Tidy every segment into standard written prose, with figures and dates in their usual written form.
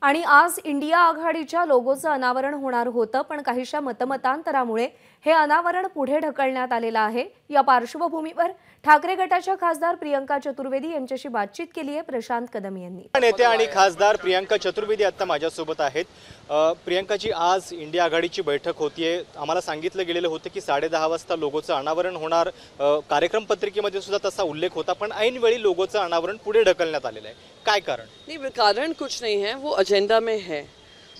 आणि आज इंडिया आघाडीच्या लोगोचं अनावरण होणार होतं, पण काहीशा मतमतांतरामुळे हे अनावरण पुढे ढकलण्यात आलेलं आहे। या पार्श्वभूमीवर ठाकरे गटाच्या खासदार प्रियंका चतुर्वेदी यांच्याशी बातचीत केली आहे प्रशांत कदम यांनी। नेते आणि खासदार प्रियंका चतुर्वेदी आता माझ्यासोबत आहेत। प्रियंकाजी, आज इंडिया आघाडीची बैठक होतीये। आम्हाला सांगितलं गेलेलं होतं की 10:30 वाजता लोगोचं अनावरण होणार। कार्यक्रम पत्रिकेमध्ये सुद्धा तसा उल्लेख होता, पण ऐनवेळी लोगोचं अनावरण पुढे ढकलण्यात आलेलं आहे। काय कारण? नहीं, कारण कुछ नहीं है, वो एजेंडा में है।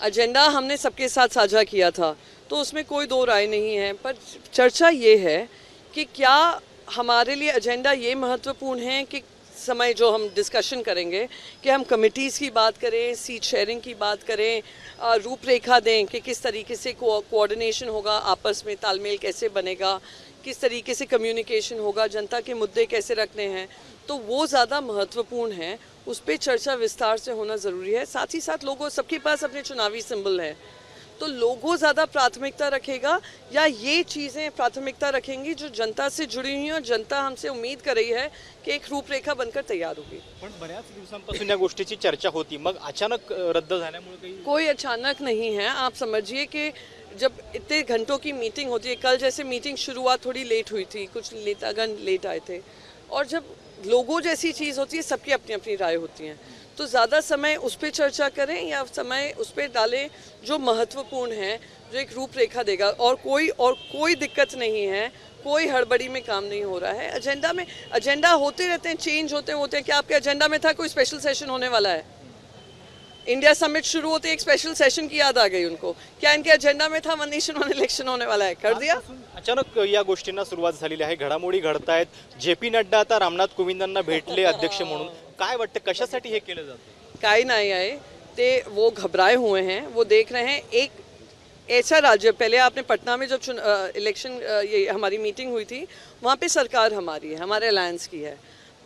एजेंडा हमने सबके साथ साझा किया था, तो उसमें कोई दो राय नहीं है। पर चर्चा ये है कि क्या हमारे लिए एजेंडा ये महत्वपूर्ण है कि समय जो हम डिस्कशन करेंगे कि हम कमिटीज़ की बात करें, सीट शेयरिंग की बात करें, रूपरेखा दें कि किस तरीके से कोऑर्डिनेशन होगा, आपस में तालमेल कैसे बनेगा, किस तरीके से कम्युनिकेशन होगा, जनता के मुद्दे कैसे रखने हैं, तो वो ज़्यादा महत्वपूर्ण है। उस पर चर्चा विस्तार से होना ज़रूरी है। साथ ही साथ लोगों सबके पास अपने चुनावी सिंबल है, तो लोगों ज़्यादा प्राथमिकता रखेगा या ये चीज़ें प्राथमिकता रखेंगी जो जनता से जुड़ी हुई हैं और जनता हमसे उम्मीद कर रही है कि एक रूपरेखा बनकर तैयार होगी। पण बऱ्याच दिवसांपासून या गोष्टीची चर्चा होती, मग अचानक रद्द झाल्यामुळे कोई अचानक नहीं है। आप समझिए कि जब इतने घंटों की मीटिंग होती है, कल जैसे मीटिंग शुरुआत थोड़ी लेट हुई थी, कुछ नेतागण लेट आए थे, और जब लोगों जैसी चीज़ होती है सबकी अपनी अपनी राय होती हैं, तो ज़्यादा समय उस पर चर्चा करें या समय उस पर डालें जो महत्वपूर्ण है, जो एक रूपरेखा देगा। और कोई दिक्कत नहीं है, कोई हड़बड़ी में काम नहीं हो रहा है। एजेंडा होते रहते हैं, चेंज होते हैं। क्या आपके एजेंडा में था कोई स्पेशल सेशन होने वाला है? इंडिया समिट शुरू होते एक स्पेशल सेशन की याद आ गई उनको। क्या इनके एजेंडा में था 1 नेशन 1 इलेक्शन होने वाला है? कर दिया। अचानक या गोष्टींना सुरुवात झालेली आहे, घडामोडी घडतायत। जेपी नड्डा आता रामनाथ कोविंदांना भेटले अध्यक्ष म्हणून। काय वाटतं, कशासाठी हे केलं जातं? काय नाही आहे ते, वो घबराए हुए हैं। वो देख रहे हैं एक ऐसा राज्य, पहले आपने पटना में जब इलेक्शन ये हमारी मीटिंग हुई थी, वहाँ पे सरकार हमारी है, हमारे अलायंस की है।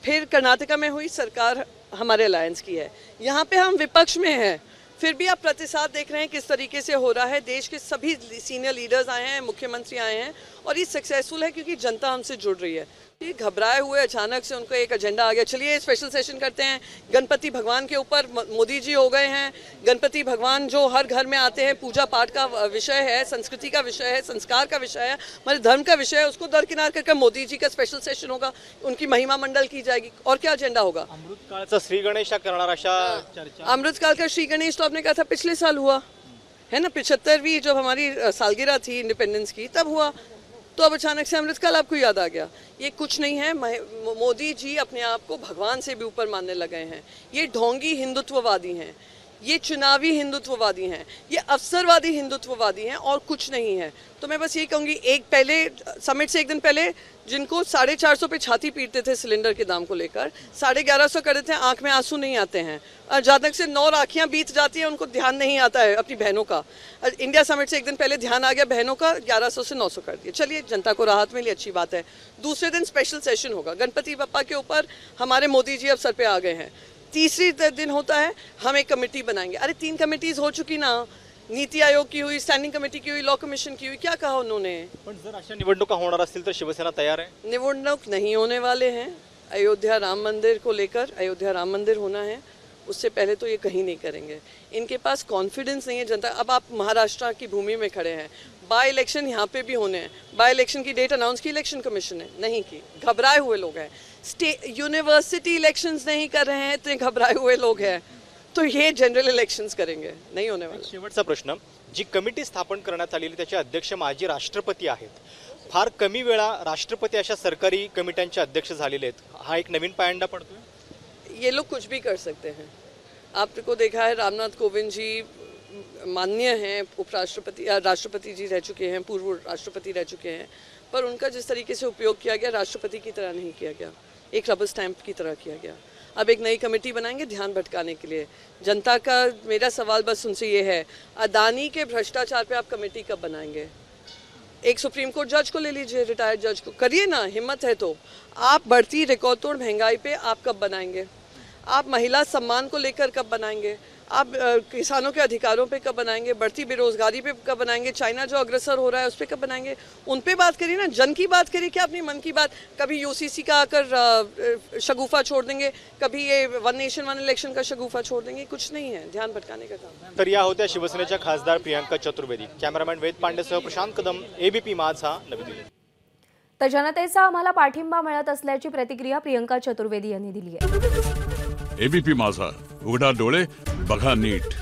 फिर कर्नाटका में हुई, सरकार हमारे अलायंस की है। यहाँ पे हम विपक्ष में हैं, फिर भी आप प्रतिसाद देख रहे हैं किस तरीके से हो रहा है। देश के सभी सीनियर लीडर्स आए हैं, मुख्यमंत्री आए हैं, और ये सक्सेसफुल है क्योंकि जनता हमसे जुड़ रही है। ये घबराए हुए अचानक से उनको एक एजेंडा आ गया, चलिए स्पेशल सेशन करते हैं। गणपति भगवान के ऊपर मोदी जी हो गए हैं। गणपति भगवान जो हर घर में आते हैं, पूजा पाठ का विषय है, संस्कृति का विषय है, संस्कार का विषय है, हमारे धर्म का विषय है, उसको दरकिनार करके मोदी जी का स्पेशल सेशन होगा, उनकी महिमा मंडल की जाएगी। और क्या एजेंडा होगा? अमृतकाळचा श्री गणेश करणार अशा चर्चा। अमृतकाल का श्री गणेश तो आपने कहा था पिछले साल हुआ है ना, 75वीं जब हमारी सालगिरह थी इंडिपेंडेंस की, तब हुआ। तो अब अचानक से अमृतकाल आपको याद आ गया? ये कुछ नहीं है। मोदी जी अपने आप को भगवान से भी ऊपर मानने लगे हैं। ये ढोंगी हिंदुत्ववादी हैं, ये चुनावी हिंदुत्ववादी हैं, ये अवसरवादी हिंदुत्ववादी हैं, और कुछ नहीं है। तो मैं बस ये कहूँगी, एक पहले समिट से एक दिन पहले जिनको 450 पे छाती पीटते थे सिलेंडर के दाम को लेकर, 1150 कर देते हैं, आंख में आंसू नहीं आते हैं। अचानक से 9 राखियाँ बीत जाती हैं, उनको ध्यान नहीं आता है अपनी बहनों का। इंडिया समिट से एक दिन पहले ध्यान आ गया बहनों का, 1100 से 900 कर दिया। चलिए, जनता को राहत मिली, अच्छी बात है। दूसरे दिन स्पेशल सेशन होगा, गणपति बप्पा के ऊपर हमारे मोदी जी अब सर पे आ गए हैं। तीसरी दिन होता है, हम एक कमेटी बनाएंगे। अरे 3 कमिटीज हो चुकी ना, नीति आयोग की हुई, स्टैंडिंग कमेटी की हुई, लॉ कमीशन की हुई। क्या कहा उन्होंने? पण जर अशा निवडणुका होणार असतील तर शिवसेना तयार आहे? निवडणूक नहीं होने वाले हैं। अयोध्या राम मंदिर को लेकर, अयोध्या राम मंदिर होना है, उससे पहले तो ये कहीं नहीं करेंगे। इनके पास कॉन्फिडेंस नहीं है जनता। अब आप महाराष्ट्र की भूमि में खड़े हैं, बाई इलेक्शन यहाँ पे भी होने हैं। बाई इलेक्शन की डेट अनाउंस की इलेक्शन कमीशन ने, नहीं की। घबराए हुए लोग हैं। यूनिवर्सिटी इलेक्शंस नहीं कर रहे हैं, इतने घबराए हुए लोग हैं, तो ये जनरल इलेक्शंस करेंगे, नहीं होने वाला। शेवटचा प्रश्न, जी कमिटी स्थापन करण्यात आलेली त्याचे अध्यक्ष माजी राष्ट्रपती आहेत। फार कमी वेळा राष्ट्रपती अशा सरकारी कमिट्यांचे अध्यक्ष झालेले आहेत। हा एक नवीन पायंडा पडतोय? ये लोग कुछ भी कर सकते हैं। आपको देखा है, रामनाथ कोविंद जी माननीय हैं, उपराष्ट्रपति राष्ट्रपति जी रह चुके हैं, पूर्व राष्ट्रपति रह चुके हैं, पर उनका जिस तरीके से उपयोग किया गया राष्ट्रपति की तरह नहीं किया गया, एक रबर स्टैंप की तरह किया गया। अब एक नई कमेटी बनाएंगे ध्यान भटकाने के लिए। जनता का मेरा सवाल बस उनसे ये है, अदानी के भ्रष्टाचार पे आप कमेटी कब बनाएंगे? एक सुप्रीम कोर्ट जज को ले लीजिए, रिटायर्ड जज को, करिए ना, हिम्मत है तो। आप बढ़ती रिकॉर्ड तोड़ महंगाई पे आप कब बनाएंगे? आप महिला सम्मान को लेकर कब बनाएंगे? आप किसानों के अधिकारों पे कब बनाएंगे, बढ़ती बेरोजगारी पे कब बनाएंगे, चाइना जो अग्रसर हो रहा है उस पर कब बनाएंगे, उन पे बात करिए ना, जन की बात करिए, क्या अपनी मन की बात। कभी यूसीसी का आकर शगुफा छोड़ देंगे, कभी ये वन नेशन वन इलेक्शन का शगुफा छोड़ देंगे, कुछ नहीं है, ध्यान भटकाने का काम। तर या होत्या शिवसेनेच्या खासदार प्रियंका चतुर्वेदी। कॅमेरामॅन वेद पांडेसह प्रशांत कदम, एबीपी माझा, नवी दिल्ली। तर जनतेचा आम्हाला पाठिंबा मिळत असल्याची प्रतिक्रिया प्रियंका चतुर्वेदी यांनी दिली आहे। एबीपी माझा, उघडा डोळे बघा नीट।